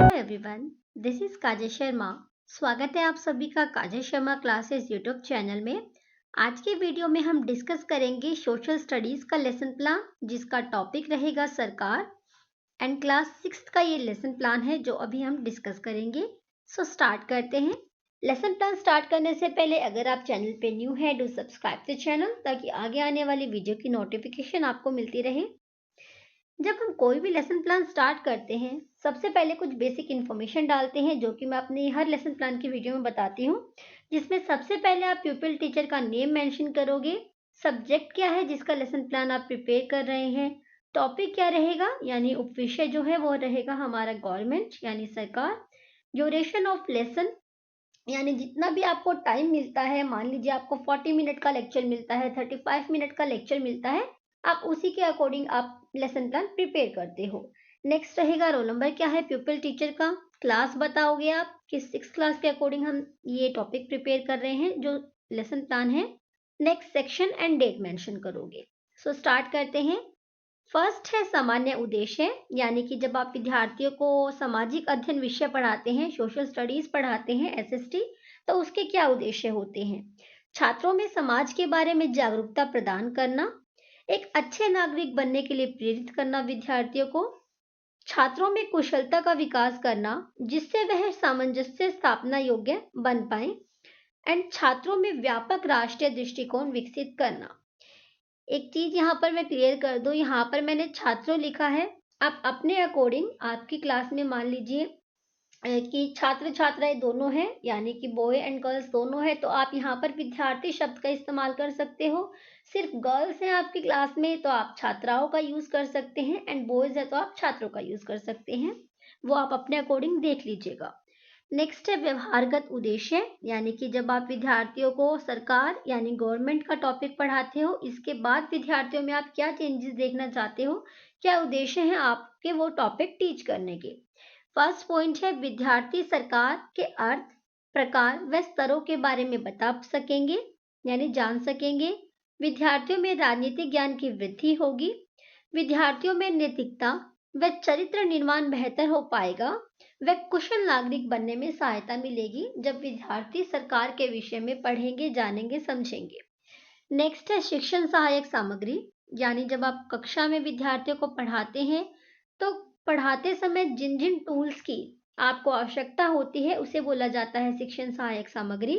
Everyone, this is काजल शर्मा। स्वागत है आप सभी का काजल शर्मा क्लासेस यूट्यूब चैनल में। आज के वीडियो में हम डिस्कस करेंगे सोशल स्टडीज का लेसन प्लान, जिसका टॉपिक रहेगा सरकार। एंड क्लास 6 का ये लेसन प्लान है जो अभी हम डिस्कस करेंगे। सो स्टार्ट करते हैं। लेसन प्लान स्टार्ट करने से पहले अगर आप चैनल पे न्यू है, डू सब्सक्राइब द चैनल ताकि आगे आने वाली वीडियो की नोटिफिकेशन आपको मिलती रहे। जब हम कोई भी लेसन प्लान स्टार्ट करते हैं, सबसे पहले कुछ बेसिक इन्फॉर्मेशन डालते हैं जो कि मैं अपनी हर लेसन प्लान की वीडियो में बताती हूँ। जिसमें सबसे पहले आप प्यूपिल टीचर का नेम मेंशन करोगे, सब्जेक्ट क्या है जिसका लेसन प्लान आप प्रिपेयर कर रहे हैं, टॉपिक क्या रहेगा यानी उपविषय जो है वो रहेगा हमारा गवर्नमेंट यानी सरकार, ड्यूरेशन ऑफ लेसन यानी जितना भी आपको टाइम मिलता है, मान लीजिए आपको 40 मिनट का लेक्चर मिलता है, 35 मिनट का लेक्चर मिलता है, आप उसी के अकॉर्डिंग आप लेसन प्लान प्रिपेयर करते हो। नेक्स्ट रहेगा रोल नंबर क्या है प्यूपिल टीचर का, क्लास बताओगे आप कि 6 क्लास के अकॉर्डिंग हम ये टॉपिक प्रिपेयर कर रहे हैं जो लेसन प्लान है। Next section and date mention करोगे। सो स्टार्ट करते हैं। फर्स्ट है सामान्य उद्देश्य, यानी कि जब आप विद्यार्थियों को सामाजिक अध्ययन विषय पढ़ाते हैं, सोशल स्टडीज पढ़ाते हैं, एसएसटी, तो उसके क्या उद्देश्य होते हैं। छात्रों में समाज के बारे में जागरूकता प्रदान करना, एक अच्छे नागरिक बनने के लिए प्रेरित करना विद्यार्थियों को, छात्रों में कुशलता का विकास करना जिससे वह सामंजस्य स्थापना योग्य बन पाए, एंड छात्रों में व्यापक राष्ट्रीय दृष्टिकोण विकसित करना। एक चीज यहाँ पर मैं क्लियर कर दूं, यहाँ पर मैंने छात्रों लिखा है। आप अपने अकॉर्डिंग आपकी क्लास में मान लीजिए कि छात्र छात्राएं दोनों हैं, यानी कि बॉय एंड गर्ल्स दोनों है, तो आप यहाँ पर विद्यार्थी शब्द का इस्तेमाल कर सकते हो। सिर्फ गर्ल्स हैं आपकी क्लास में तो आप छात्राओं का यूज कर सकते हैं, एंड बॉयज है तो आप छात्रों का यूज कर सकते हैं। वो आप अपने अकॉर्डिंग देख लीजिएगा। नेक्स्ट है व्यवहारगत उद्देश्य, यानी कि जब आप विद्यार्थियों को सरकार यानी गवर्नमेंट का टॉपिक पढ़ाते हो, इसके बाद विद्यार्थियों में आप क्या चेंजेस देखना चाहते हो, क्या उद्देश्य है आपके वो टॉपिक टीच करने के। फर्स्ट पॉइंट है विद्यार्थी सरकार के अर्थ, प्रकार व स्तरों के बारे में बता सकेंगे यानी जान सकेंगे। विद्यार्थियों में राजनीतिक ज्ञान की वृद्धि होगी। विद्यार्थियों में नैतिकता व चरित्र निर्माण बेहतर हो पाएगा। व कुशल नागरिक बनने में सहायता मिलेगी जब विद्यार्थी सरकार के विषय में पढ़ेंगे, जानेंगे, समझेंगे। नेक्स्ट है शिक्षण सहायक सामग्री, यानी जब आप कक्षा में विद्यार्थियों को पढ़ाते हैं तो पढ़ाते समय जिन जिन टूल्स की आपको आवश्यकता होती है उसे बोला जाता है शिक्षण सहायक सामग्री।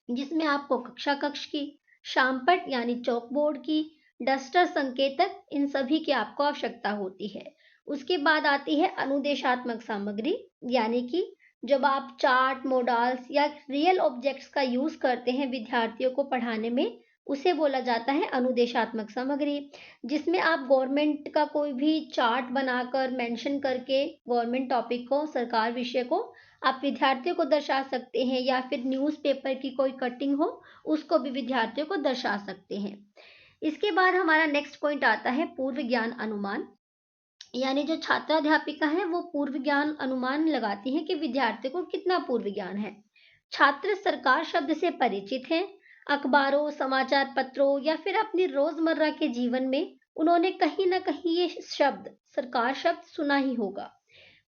जिसमें आपको कक्षा कक्ष की, शामपट यानी चौक बोर्ड की, डस्टर, संकेतक, इन सभी की आपको आवश्यकता होती है। उसके बाद आती है अनुदेशात्मक सामग्री, यानी कि जब आप चार्ट, मॉडल्स या रियल ऑब्जेक्ट्स का यूज करते हैं विद्यार्थियों को पढ़ाने में, उसे बोला जाता है अनुदेशात्मक सामग्री। जिसमें आप गवर्नमेंट का कोई भी चार्ट बनाकर मेंशन करके गवर्नमेंट टॉपिक को, सरकार विषय को आप विद्यार्थियों को दर्शा सकते हैं, या फिर न्यूज़पेपर की कोई कटिंग हो उसको भी विद्यार्थियों को दर्शा सकते हैं। इसके बाद हमारा नेक्स्ट पॉइंट आता है पूर्व ज्ञान अनुमान, यानी जो छात्राध्यापिका है वो पूर्व ज्ञान अनुमान लगाती हैं कि विद्यार्थियों को कितना पूर्व ज्ञान है। छात्र सरकार शब्द से परिचित हैं, अखबारों, समाचार पत्रों या फिर अपनी रोजमर्रा के जीवन में उन्होंने कहीं ना कहीं ये शब्द, सरकार शब्द सुना ही होगा।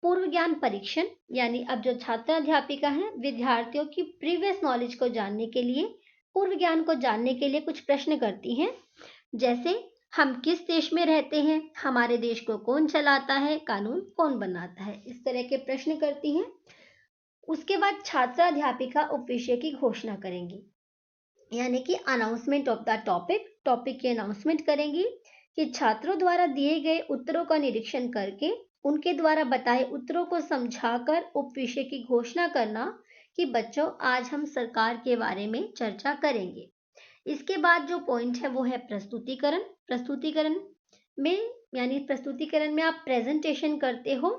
पूर्व ज्ञान परीक्षण, यानी अब जो छात्राध्यापिका हैं विद्यार्थियों की प्रीवियस नॉलेज को जानने के लिए, पूर्व ज्ञान को जानने के लिए कुछ प्रश्न करती हैं। जैसे हम किस देश में रहते हैं, हमारे देश को कौन चलाता है, कानून कौन बनाता है, इस तरह के प्रश्न करती हैं। उसके बाद छात्राध्यापिका उपविषय की घोषणा करेंगी, यानी कि announcement of the topic, topic की अनाउंसमेंट करेंगी कि छात्रों द्वारा दिए गए उत्तरों का निरीक्षण करके उनके द्वारा बताए उत्तरों को समझाकर उपविषय की घोषणा करना कि बच्चों आज हम सरकार के बारे में चर्चा करेंगे। इसके बाद जो पॉइंट है वो है प्रस्तुतिकरण। प्रस्तुतिकरण में, यानी प्रस्तुतिकरण में आप प्रेजेंटेशन करते हो।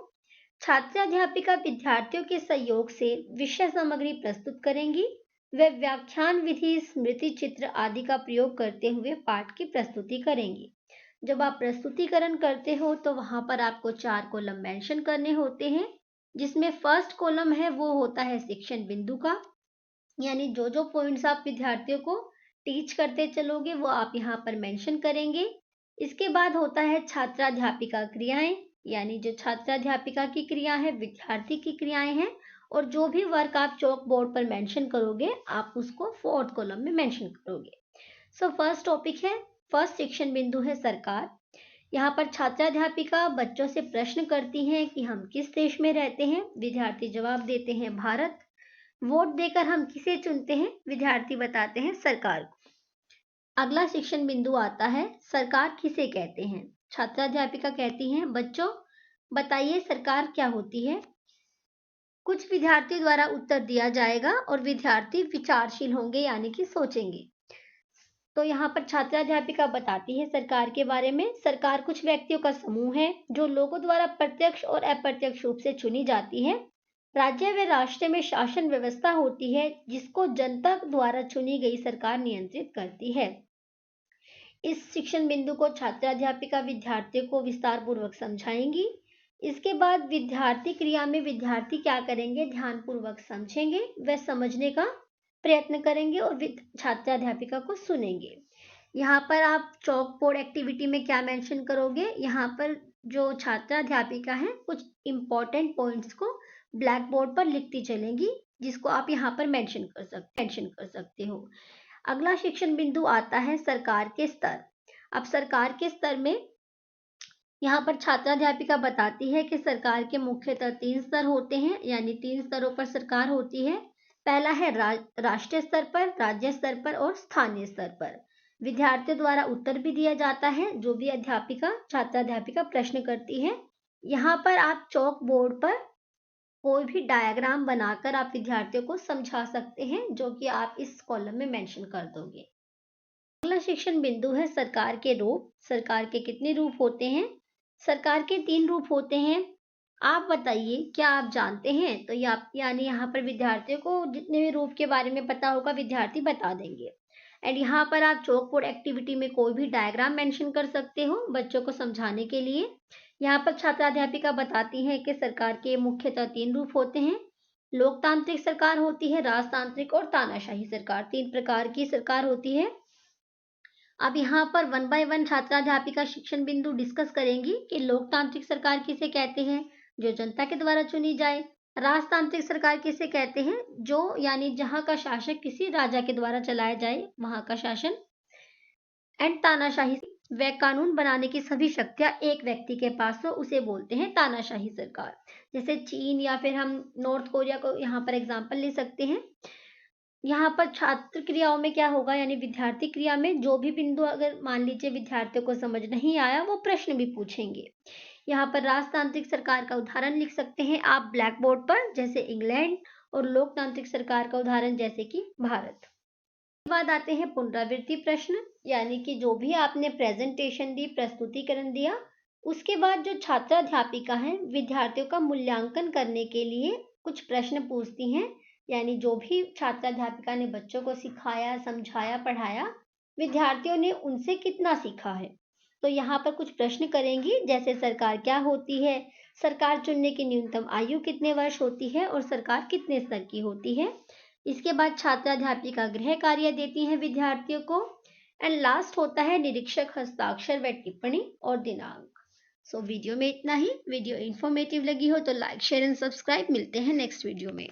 छात्राध्यापिका विद्यार्थियों के सहयोग से विषय सामग्री प्रस्तुत करेंगी। वे व्याख्यान विधि, स्मृति चित्र आदि का प्रयोग करते हुए पाठ की प्रस्तुति करेंगी। जब आप प्रस्तुतिकरण करते हो तो वहां पर आपको 4 कॉलम मेंशन करने होते हैं, जिसमें फर्स्ट कॉलम है वो होता है शिक्षण बिंदु का, यानी जो जो पॉइंट्स आप विद्यार्थियों को टीच करते चलोगे वो आप यहाँ पर मेंशन करेंगे। इसके बाद होता है छात्राध्यापिका क्रियाएं, यानी जो छात्राध्यापिका की क्रिया है, विद्यार्थी की क्रियाएं हैं, और जो भी वर्क आप चॉक बोर्ड पर मेंशन करोगे आप उसको फोर्थ कॉलम में मेंशन करोगे। सो फर्स्ट टॉपिक है, फर्स्ट शिक्षण बिंदु है सरकार। यहाँ पर छात्राध्यापिका बच्चों से प्रश्न करती हैं कि हम किस देश में रहते हैं। विद्यार्थी जवाब देते हैं भारत। वोट देकर हम किसे चुनते हैं। विद्यार्थी बताते हैं सरकार को। अगला शिक्षण बिंदु आता है, सरकार किसे कहते हैं। छात्राध्यापिका कहती हैं बच्चों बताइए सरकार क्या होती है। कुछ विद्यार्थियों द्वारा उत्तर दिया जाएगा और विद्यार्थी विचारशील होंगे यानी कि सोचेंगे। तो यहाँ पर छात्राध्यापिका बताती है सरकार के बारे में। सरकार कुछ व्यक्तियों का समूह है जो लोगों द्वारा प्रत्यक्ष और अप्रत्यक्ष रूप से चुनी जाती है। राज्य व राष्ट्र में शासन व्यवस्था होती है जिसको जनता द्वारा चुनी गई सरकार नियंत्रित करती है। इस शिक्षण बिंदु को छात्राध्यापिका विद्यार्थियों को विस्तार पूर्वक समझाएंगी। इसके बाद विद्यार्थी क्रिया में विद्यार्थी क्या करेंगे, ध्यान पूर्वक समझेंगे व समझने का प्रयत्न करेंगे और छात्राध्यापिका को सुनेंगे। यहाँ पर आप चॉक बोर्ड एक्टिविटी में क्या मेंशन करोगे, यहाँ पर जो छात्राध्यापिका है कुछ इंपॉर्टेंट पॉइंट्स को ब्लैक बोर्ड पर लिखती चलेंगी जिसको आप यहाँ पर मेंशन कर सकते हो। अगला शिक्षण बिंदु आता है सरकार के स्तर। अब सरकार के स्तर में यहाँ पर छात्राध्यापिका बताती है कि सरकार के मुख्यतः 3 स्तर होते हैं, यानी 3 स्तरों पर सरकार होती है। पहला है राष्ट्रीय स्तर पर, राज्य स्तर पर और स्थानीय स्तर पर। विद्यार्थियों द्वारा उत्तर भी दिया जाता है जो भी छात्राध्यापिका प्रश्न करती है। यहाँ पर आप चॉक बोर्ड पर कोई भी डायग्राम बनाकर आप विद्यार्थियों को समझा सकते हैं जो कि आप इस कॉलम में मेंशन कर दोगे। अगला शिक्षण बिंदु है सरकार के रूप। सरकार के कितने रूप होते हैं। सरकार के 3 रूप होते हैं। आप बताइए क्या आप जानते हैं। तो यानी यहाँ पर विद्यार्थियों को जितने भी रूप के बारे में पता होगा विद्यार्थी बता देंगे। एंड यहाँ पर आप चॉक बोर्ड एक्टिविटी में कोई भी डायग्राम मेंशन कर सकते हो बच्चों को समझाने के लिए। यहाँ पर छात्राध्यापिका बताती हैं कि सरकार के मुख्यतः 3 रूप होते हैं। लोकतांत्रिक सरकार होती है, राजतांत्रिक और तानाशाही सरकार। 3 प्रकार की सरकार होती है। अब यहाँ पर 1 बाय 1 छात्राध्यापिका शिक्षण बिंदु डिस्कस करेंगी कि लोकतांत्रिक सरकार किसे कहते हैं, जो जनता के द्वारा चुनी जाए। राजतांत्रिक सरकार किसे कहते हैं, जो यानी जहाँ का शासक किसी राजा के द्वारा चलाया जाए वहाँ का शासन। एंड तानाशाही व कानून बनाने की सभी शक्तियां एक व्यक्ति के पास हो उसे बोलते हैं तानाशाही सरकार। जैसे चीन या फिर हम नॉर्थ कोरिया को यहाँ पर एग्जांपल ले सकते हैं। यहाँ पर छात्र क्रियाओं में क्या होगा, यानी विद्यार्थी क्रिया में जो भी बिंदु अगर मान लीजिए विद्यार्थियों को समझ नहीं आया वो प्रश्न भी पूछेंगे। यहाँ पर राजतांत्रिक सरकार का उदाहरण लिख सकते हैं आप ब्लैक बोर्ड पर, जैसे इंग्लैंड, और लोकतांत्रिक सरकार का उदाहरण जैसे कि भारत। बाद आते हैं पुनरावृत्ति प्रश्न, यानी कि जो भी आपने प्रेजेंटेशन दी, प्रस्तुतिकरण दिया, उसके बाद जो छात्राध्यापिका है विद्यार्थियों का मूल्यांकन करने के लिए कुछ प्रश्न पूछती हैं। यानी जो भी छात्राध्यापिका ने बच्चों को सिखाया, समझाया, पढ़ाया, विद्यार्थियों ने उनसे कितना सीखा है। तो यहाँ पर कुछ प्रश्न करेंगी जैसे सरकार क्या होती है, सरकार चुनने की न्यूनतम आयु कितने वर्ष होती है और सरकार कितने स्तर की होती है। इसके बाद छात्राध्यापिका गृह कार्य देती हैं विद्यार्थियों को। एंड लास्ट होता है निरीक्षक हस्ताक्षर व टिप्पणी और दिनांक। सो वीडियो में इतना ही। वीडियो इंफॉर्मेटिव लगी हो तो लाइक, शेयर एंड सब्सक्राइब। मिलते हैं नेक्स्ट वीडियो में।